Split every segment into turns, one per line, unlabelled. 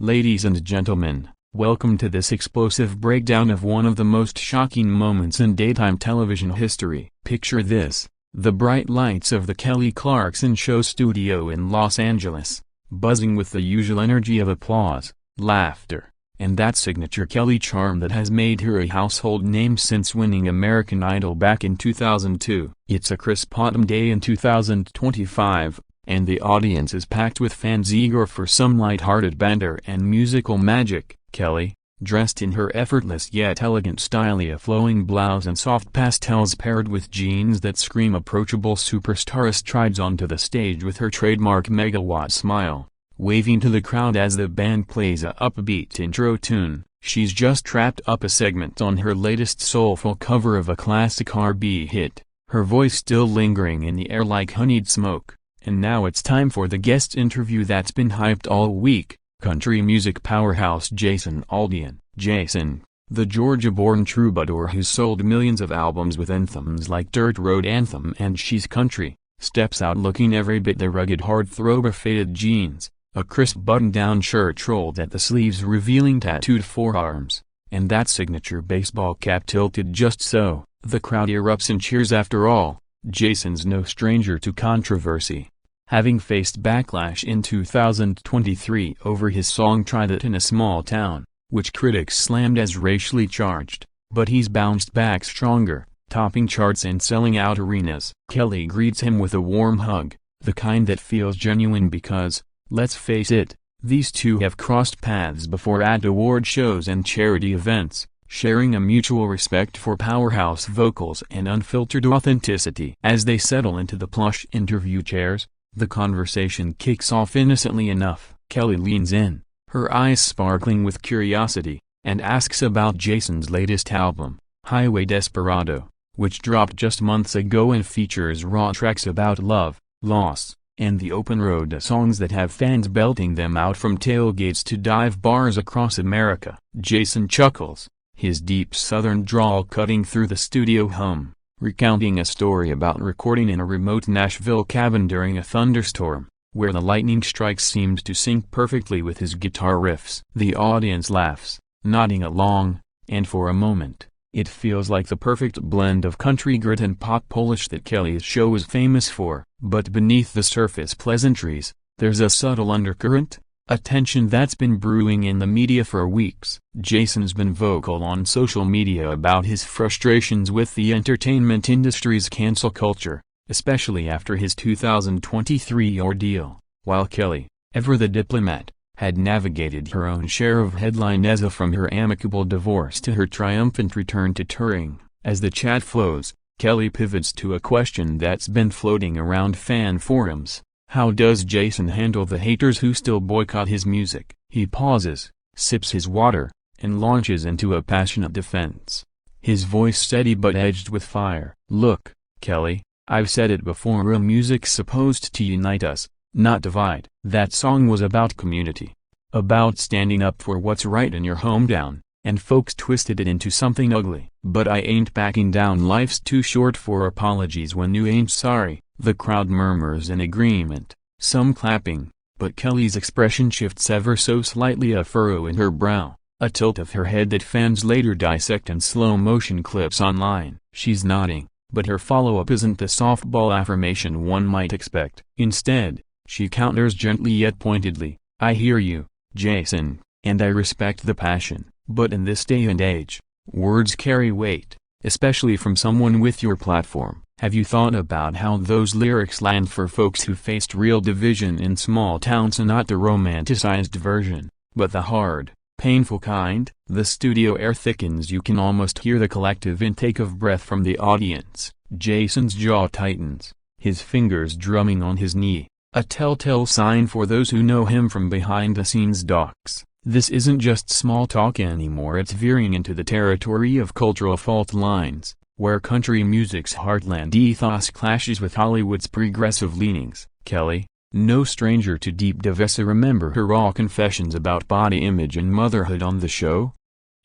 Ladies and gentlemen, welcome to this explosive breakdown of one of the most shocking moments in daytime television history. Picture this: the bright lights of the Kelly Clarkson Show studio in Los Angeles, buzzing with the usual energy of applause, laughter, and that signature Kelly charm that has made her a household name since winning American Idol back in 2002. It's a crisp autumn day in 2025, and the audience is packed with fans eager for some light-hearted banter and musical magic. Kelly, dressed in her effortless yet elegant style, a flowing blouse and soft pastels paired with jeans that scream approachable superstar, strides onto the stage with her trademark megawatt smile, waving to the crowd as the band plays a upbeat intro tune. She's just wrapped up a segment on her latest soulful cover of a classic R&B hit, her voice still lingering in the air like honeyed smoke. And now it's time for the guest interview that's been hyped all week. Country music powerhouse Jason Aldean. Jason, the Georgia-born troubadour who's sold millions of albums with anthems like Dirt Road Anthem and She's Country, steps out looking every bit the rugged heartthrob. Faded jeans, a crisp button-down shirt rolled at the sleeves revealing tattooed forearms, and that signature baseball cap tilted just so. The crowd erupts in cheers. After all, Jason's no stranger to controversy, having faced backlash in 2023 over his song Try That in a Small Town, which critics slammed as racially charged, but he's bounced back stronger, topping charts and selling out arenas. Kelly greets him with a warm hug, the kind that feels genuine because, let's face it, these two have crossed paths before at award shows and charity events, sharing a mutual respect for powerhouse vocals and unfiltered authenticity. As they settle into the plush interview chairs, the conversation kicks off innocently enough. Kelly leans in, her eyes sparkling with curiosity, and asks about Jason's latest album, Highway Desperado, which dropped just months ago and features raw tracks about love, loss, and the open road, songs that have fans belting them out from tailgates to dive bars across America. Jason chuckles, his deep southern drawl cutting through the studio hum, recounting a story about recording in a remote Nashville cabin during a thunderstorm, where the lightning strikes seemed to sync perfectly with his guitar riffs. The audience laughs, nodding along, and for a moment, it feels like the perfect blend of country grit and pop polish that Kelly's show is famous for. But beneath the surface pleasantries, there's a subtle undercurrent, a tension that's been brewing in the media for weeks. Jason's been vocal on social media about his frustrations with the entertainment industry's cancel culture, especially after his 2023 ordeal, while Kelly, ever the diplomat, had navigated her own share of headlines from her amicable divorce to her triumphant return to touring. As the chat flows, Kelly pivots to a question that's been floating around fan forums. How does Jason handle the haters who still boycott his music? He pauses, sips his water, and launches into a passionate defense, his voice steady but edged with fire. Look, Kelly, I've said it before, real music's supposed to unite us, not divide. That song was about community, about standing up for what's right in your hometown, and folks twisted it into something ugly. But I ain't backing down. Life's too short for apologies when you ain't sorry. The crowd murmurs in agreement, some clapping, but Kelly's expression shifts ever so slightly, a furrow in her brow, a tilt of her head that fans later dissect in slow-motion clips online. She's nodding, but her follow-up isn't the softball affirmation one might expect. Instead, she counters gently yet pointedly, I hear you, Jason, and I respect the passion, but in this day and age, words carry weight, especially from someone with your platform. Have you thought about how those lyrics land for folks who faced real division in small towns, and not the romanticized version, but the hard, painful kind? The studio air thickens. You can almost hear the collective intake of breath from the audience. Jason's jaw tightens, his fingers drumming on his knee, a telltale sign for those who know him from behind-the-scenes docs. This isn't just small talk anymore, it's veering into the territory of cultural fault lines, where country music's heartland ethos clashes with Hollywood's progressive leanings. Kelly, no stranger to deep divisa, remember her raw confessions about body image and motherhood on the show?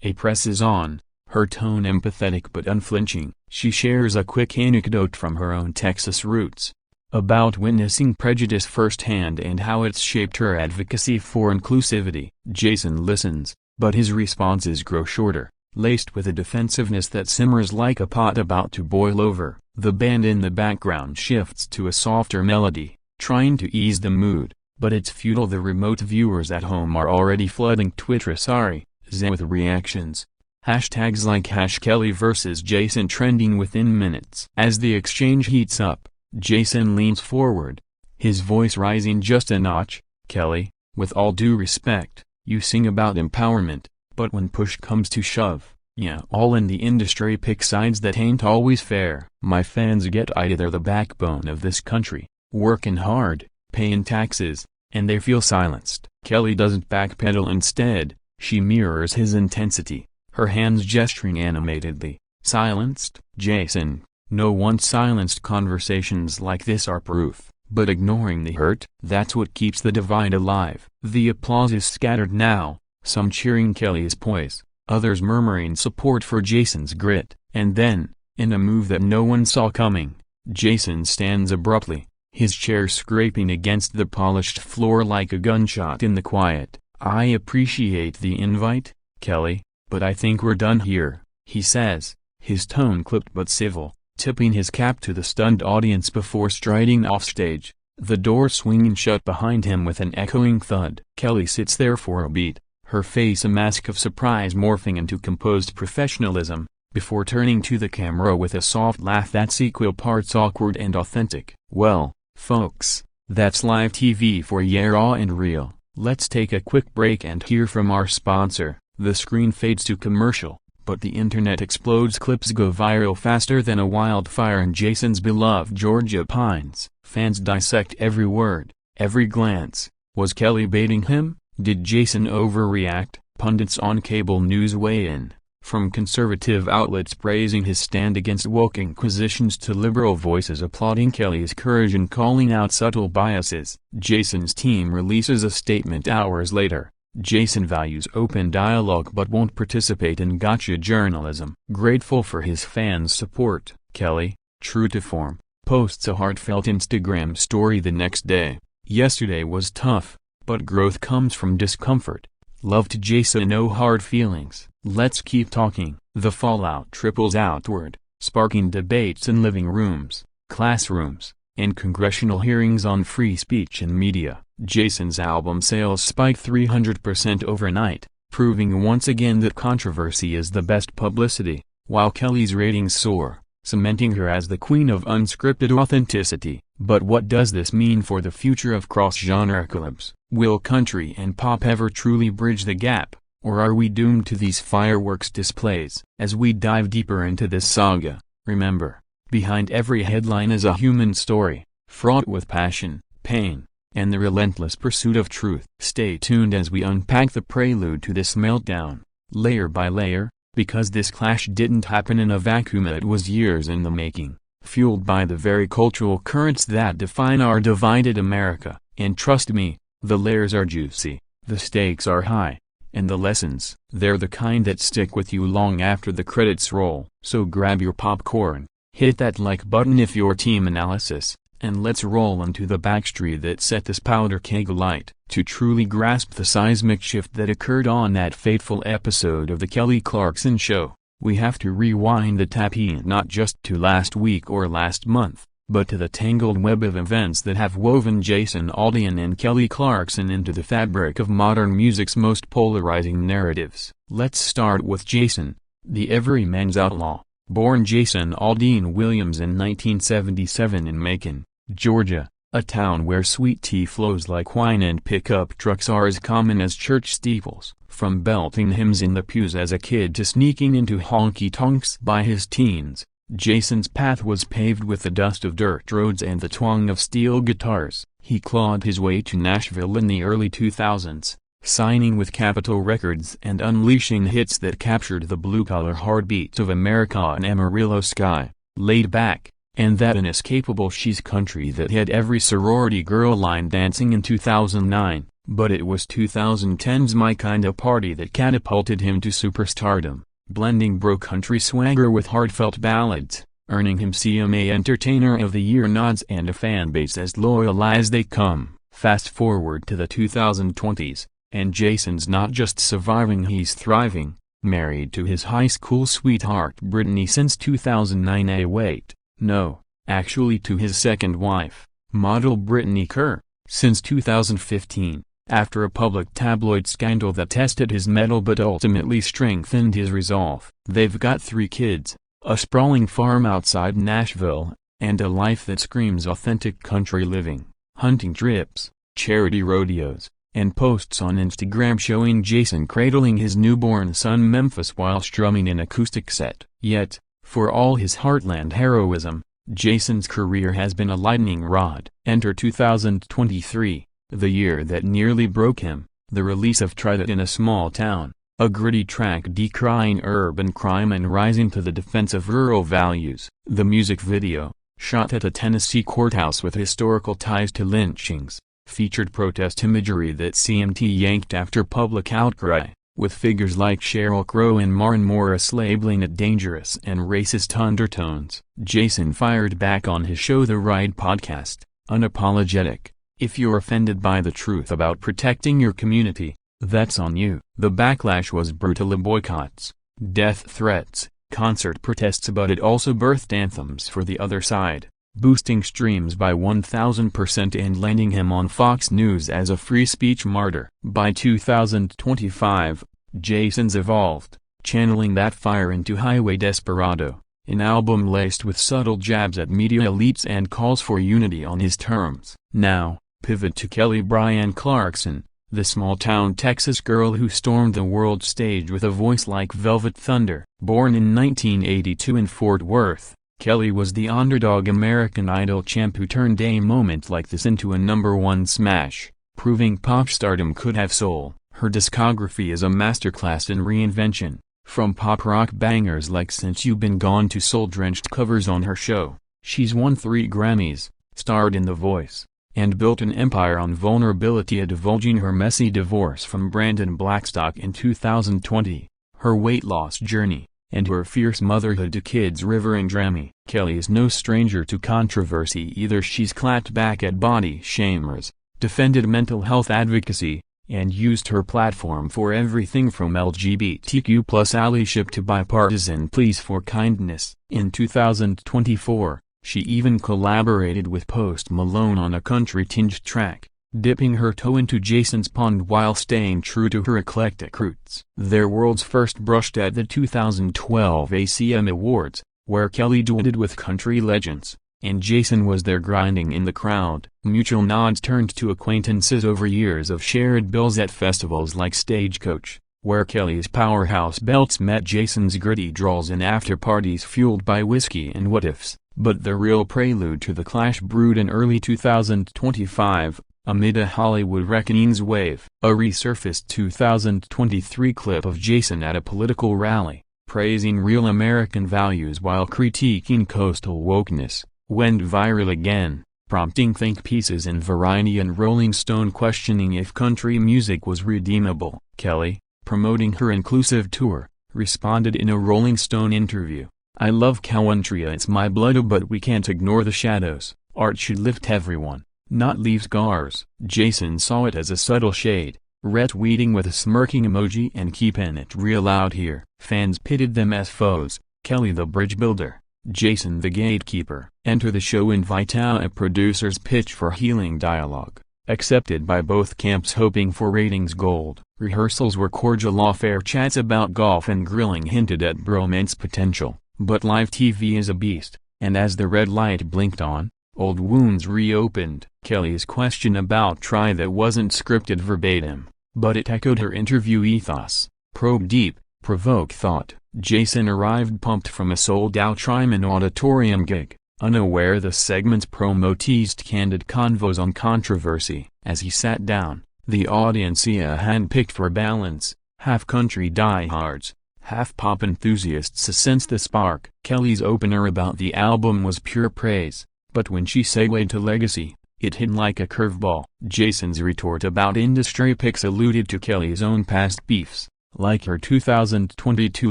A presses on, her tone empathetic but unflinching. She shares a quick anecdote from her own Texas roots. about witnessing prejudice firsthand and how it's shaped her advocacy for inclusivity. Jason listens, but his responses grow shorter, laced with a defensiveness that simmers like a pot about to boil over. The band in the background shifts to a softer melody, trying to ease the mood, but it's futile. The remote viewers at home are already flooding Twitter with reactions. Hashtags like #Kelly vs. Jason trending within minutes. As the exchange heats up, Jason leans forward, his voice rising just a notch. "Kelly, with all due respect, you sing about empowerment, but when push comes to shove, yeah, all in the industry pick sides that ain't always fair. My fans get it, they're the backbone of this country, working hard, paying taxes, and they feel silenced." Kelly doesn't backpedal. Instead, she mirrors his intensity, her hands gesturing animatedly. "Silenced, Jason? No one silenced. Conversations like this are proof, but ignoring the hurt, that's what keeps the divide alive." The applause is scattered now, some cheering Kelly's poise, others murmuring support for Jason's grit. And then, in a move that no one saw coming, Jason stands abruptly, his chair scraping against the polished floor like a gunshot in the quiet. "I appreciate the invite, Kelly, but I think we're done here," he says, his tone clipped but civil, tipping his cap to the stunned audience before striding offstage, the door swinging shut behind him with an echoing thud. Kelly sits there for a beat, her face a mask of surprise morphing into composed professionalism, before turning to the camera with a soft laugh that's equal parts awkward and authentic. "Well, folks, that's live TV for ya, raw and real. Let's take a quick break and hear from our sponsor." The screen fades to commercial, but the internet explodes. Clips go viral faster than a wildfire in Jason's beloved Georgia pines. Fans dissect every word, every glance. Was Kelly baiting him? Did Jason overreact? Pundits on cable news weigh in, from conservative outlets praising his stand against woke inquisitions to liberal voices applauding Kelly's courage and calling out subtle biases. Jason's team releases a statement hours later. Jason values open dialogue but won't participate in gotcha journalism. Grateful for his fans' support, Kelly, true to form, posts a heartfelt Instagram story the next day. "Yesterday was tough, but growth comes from discomfort. Love to Jason, no hard feelings. Let's keep talking." The fallout trickles outward, sparking debates in living rooms, classrooms, and congressional hearings on free speech and media. Jason's album sales spiked 300% overnight, proving once again that controversy is the best publicity, while Kelly's ratings soar, cementing her as the queen of unscripted authenticity. But what does this mean for the future of cross-genre collabs? Will country and pop ever truly bridge the gap, or are we doomed to these fireworks displays? As we dive deeper into this saga, remember, behind every headline is a human story, fraught with passion, pain, and the relentless pursuit of truth. Stay tuned as we unpack the prelude to this meltdown, layer by layer, because this clash didn't happen in a vacuum. It was years in the making, fueled by the very cultural currents that define our divided America. And trust me, the layers are juicy, the stakes are high, and the lessons, they're the kind that stick with you long after the credits roll. So grab your popcorn, hit that like button if you're team analysis, and let's roll into the backstory that set this powder keg alight. To truly grasp the seismic shift that occurred on that fateful episode of the Kelly Clarkson Show, we have to rewind the tapestry not just to last week or last month, but to the tangled web of events that have woven Jason Aldean and Kelly Clarkson into the fabric of modern music's most polarizing narratives. Let's start with Jason, the everyman's outlaw. Born Jason Aldean Williams in 1977 in Macon, Georgia, a town where sweet tea flows like wine and pickup trucks are as common as church steeples. From belting hymns in the pews as a kid to sneaking into honky-tonks by his teens, Jason's path was paved with the dust of dirt roads and the twang of steel guitars. He clawed his way to Nashville in the early 2000s, signing with Capitol Records and unleashing hits that captured the blue-collar heartbeats of America and Amarillo Sky, Laid Back, and that inescapable She's Country that had every sorority girl line dancing in 2009. But it was 2010's My Kinda Party that catapulted him to superstardom, blending bro country swagger with heartfelt ballads. earning him CMA Entertainer of the Year nods and a fanbase as loyal as they come. Fast forward to the 2020s, and Jason's not just surviving, he's thriving, married to his high school sweetheart Brittany since 2009. Wait, no, actually to his second wife, model Brittany Kerr, since 2015, after a public tabloid scandal that tested his mettle but ultimately strengthened his resolve. They've got 3 kids, a sprawling farm outside Nashville, and a life that screams authentic country living, hunting trips, charity rodeos, and posts on Instagram showing Jason cradling his newborn son Memphis while strumming an acoustic set. Yet, for all his heartland heroism, Jason's career has been a lightning rod. Enter 2023, the year that nearly broke him, the release of Try That in a Small Town, a gritty track decrying urban crime and rising to the defense of rural values. The music video, shot at a Tennessee courthouse with historical ties to lynchings, featured protest imagery that CMT yanked after public outcry, with figures like Sheryl Crow and Maren Morris labeling it dangerous and racist undertones. Jason fired back on his Show the Right podcast, unapologetic. If you're offended by the truth about protecting your community, that's on you. The backlash was brutal: boycotts, death threats, concert protests, but it also birthed anthems for the other side, boosting streams by 1,000% and landing him on Fox News as a free speech martyr. By 2025, Jason's evolved, channeling that fire into Highway Desperado, an album laced with subtle jabs at media elites and calls for unity on his terms. Now, pivot to Kelly Clarkson, the small-town Texas girl who stormed the world stage with a voice like velvet thunder. Born in 1982 in Fort Worth, Kelly was the underdog American Idol champ who turned a moment like this into a #1 smash, proving pop stardom could have soul. Her discography is a masterclass in reinvention, from pop rock bangers like Since You've Been Gone to soul-drenched covers on her show. She's won 3 Grammys, starred in The Voice, and built an empire on vulnerability, divulging her messy divorce from Brandon Blackstock in 2020, her weight loss journey, and her fierce motherhood to kids River and Drammy. Kelly is no stranger to controversy either. She's clapped back at body shamers, defended mental health advocacy, and used her platform for everything from LGBTQ+ allyship to bipartisan pleas for kindness. In 2024, she even collaborated with Post Malone on a country-tinged track, dipping her toe into Jason's pond while staying true to her eclectic roots. Their worlds first brushed at the 2012 ACM Awards, where Kelly duetted with country legends, and Jason was there grinding in the crowd. Mutual nods turned to acquaintances over years of shared bills at festivals like Stagecoach, where Kelly's powerhouse belts met Jason's gritty drawls in after-parties fueled by whiskey and what-ifs. But the real prelude to the clash brewed in early 2025, amid a Hollywood reckoning's wave. A resurfaced 2023 clip of Jason at a political rally, praising real American values while critiquing coastal wokeness, went viral again, prompting think pieces in Variety and Rolling Stone questioning if country music was redeemable. Kelly, promoting her inclusive tour, responded in a Rolling Stone interview, "I love country, it's my blood, but we can't ignore the shadows. Art should lift everyone, not leave scars." Jason saw it as a subtle shade, retweeting with a smirking emoji and keeping it real out here. Fans pitted them as foes, Kelly the bridge builder, Jason the gatekeeper. Enter the show invite, a producer's pitch for healing dialogue, accepted by both camps hoping for ratings gold. Rehearsals were cordial, off-air chats about golf and grilling hinted at bromance potential. But live TV is a beast, and as the red light blinked on, old wounds reopened. Kelly's question about Try That wasn't scripted verbatim, but it echoed her interview ethos: probe deep, provoke thought. Jason arrived pumped from a sold-out Tryman Auditorium gig, unaware the segment's promo teased candid convos on controversy. As he sat down, the audience handpicked for balance, half country diehards, half pop enthusiasts sensed the spark. Kelly's opener about the album was pure praise, but when she segued to legacy, it hit like a curveball. Jason's retort about industry picks alluded to Kelly's own past beefs, like her 2022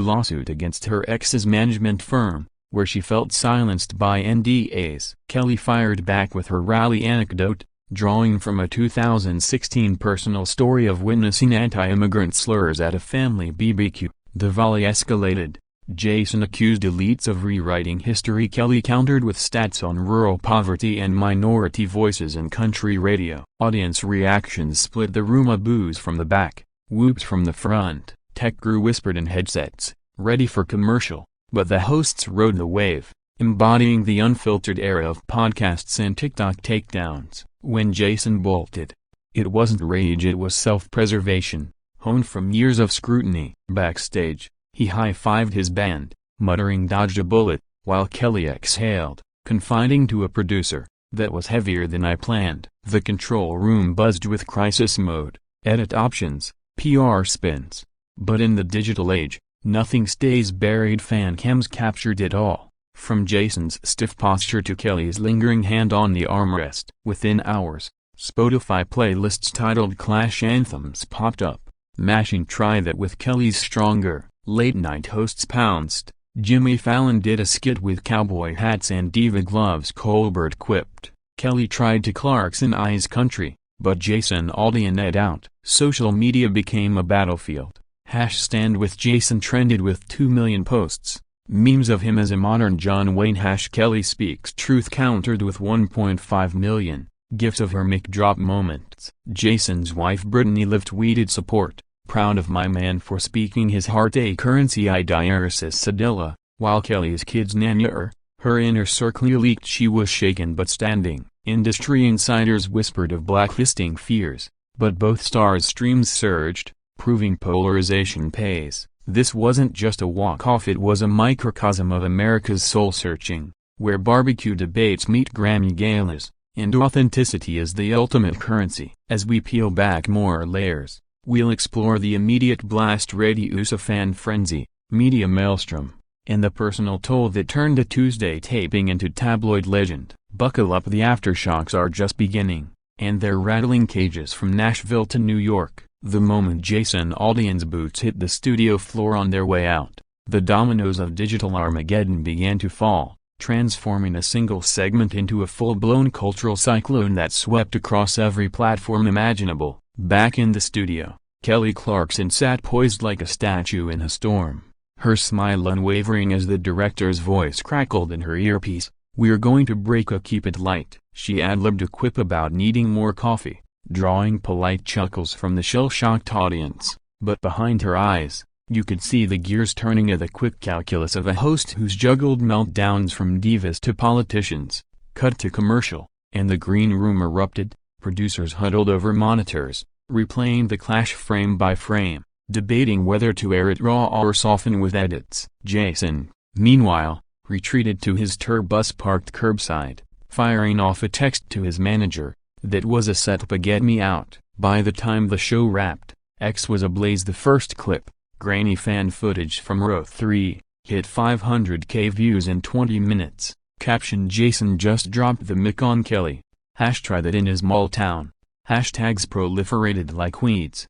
lawsuit against her ex's management firm, where she felt silenced by NDAs. Kelly fired back with her rally anecdote, drawing from a 2016 personal story of witnessing anti-immigrant slurs at a family BBQ. The volley escalated. Jason accused elites of rewriting history. Kelly countered with stats on rural poverty and minority voices in country radio. Audience reactions split the room. Boos from the back, whoops from the front. Tech crew whispered in headsets, ready for commercial, but the hosts rode the wave, embodying the unfiltered era of podcasts and TikTok takedowns. When Jason bolted, it wasn't rage, it was self-preservation, honed from years of scrutiny. Backstage, he high-fived his band, muttering dodged a bullet, while Kelly exhaled, confiding to a producer, "That was heavier than I planned." The control room buzzed with crisis mode, edit options, PR spins. But in the digital age, nothing stays buried. Fan cams captured it all, from Jason's stiff posture to Kelly's lingering hand on the armrest. Within hours, Spotify playlists titled Clash Anthems popped up, mashing "Try That" with Kelly's stronger. Late-night hosts pounced. Jimmy Fallon did a skit with cowboy hats and diva gloves. Colbert quipped, "Kelly tried to Clarkson-ize country, but Jason Aldean ed out." Social media became a battlefield. #StandWithJason trended with 2 million posts. Memes of him as a modern John Wayne. #Kelly Speaks Truth countered with 1.5 million. GIFs of her mic drop moments. Jason's wife Brittany Liv tweeted support, "Proud of my man for speaking his heart." A currency diaresis Sadilla, while Kelly's kids Nanya her inner circle leaked she was shaken but standing. Industry insiders whispered of blacklisting fears, but both stars' streams surged, proving polarization pays. This wasn't just a walk-off, it was a microcosm of America's soul-searching, where barbecue debates meet Grammy galas, and authenticity is the ultimate currency. As we peel back more layers, we'll explore the immediate blast radius of fan frenzy, media maelstrom, and the personal toll that turned a Tuesday taping into tabloid legend. Buckle up, the aftershocks are just beginning, and they're rattling cages from Nashville to New York. The moment Jason Aldean's boots hit the studio floor on their way out, the dominoes of digital Armageddon began to fall, transforming a single segment into a full-blown cultural cyclone that swept across every platform imaginable. Back in the studio, Kelly Clarkson sat poised like a statue in a storm, her smile unwavering as the director's voice crackled in her earpiece. "We're going to break a keep it light." She ad-libbed a quip about needing more coffee, drawing polite chuckles from the shell-shocked audience, but behind her eyes, you could see the gears turning at the quick calculus of a host who's juggled meltdowns from divas to politicians. Cut to commercial, and the green room erupted. Producers huddled over monitors, replaying the clash frame by frame, debating whether to air it raw or soften with edits. Jason, meanwhile, retreated to his tour bus parked curbside, firing off a text to his manager, that was a setup, "Get me out." By the time the show wrapped, X was ablaze. The first clip, grainy fan footage from Row 3, hit 500K views in 20 minutes. Caption: Jason just dropped the mic on Kelly. #Try that in his small town. Hashtags proliferated like weeds.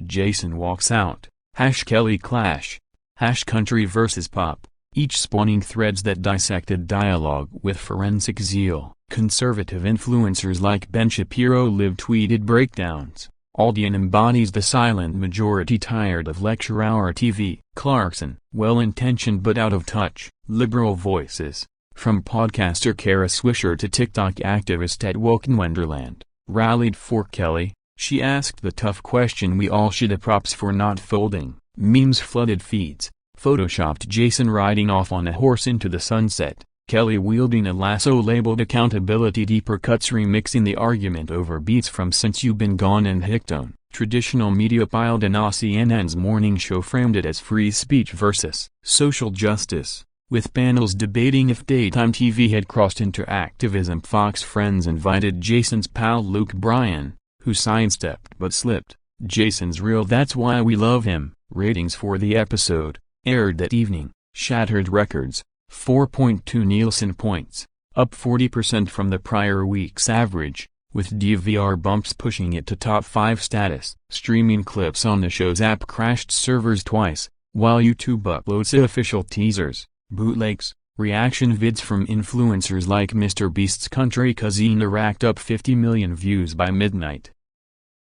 #Jason walks out. #Kelly clash. #country versus pop. Each spawning threads that dissected dialogue with forensic zeal. Conservative influencers like Ben Shapiro Live tweeted breakdowns. Aldean embodies the silent majority tired of lecture hour TV. Clarkson, well-intentioned but out of touch. Liberal voices, from podcaster Kara Swisher to TikTok activist at Woken Wonderland, rallied for Kelly. She asked the tough question we all should have. Props for not folding. Memes flooded feeds. Photoshopped Jason riding off on a horse into the sunset, Kelly wielding a lasso labeled accountability. Deeper cuts remixing the argument over beats from Since You've Been Gone and Hickton. Traditional media piled in. CNN's morning show framed it as free speech versus social justice, with panels debating if daytime TV had crossed into activism. Fox Friends invited Jason's pal Luke Bryan, who sidestepped but slipped. Jason's real, that's why we love him. Ratings for the episode, aired that evening, shattered records. 4.2 Nielsen points, up 40% from the prior week's average, with DVR bumps pushing it to top 5 status. Streaming clips on the show's app crashed servers twice, while YouTube uploads official teasers, bootlegs, Reaction vids from influencers like MrBeast's Country Cuisine racked up 50 million views by midnight.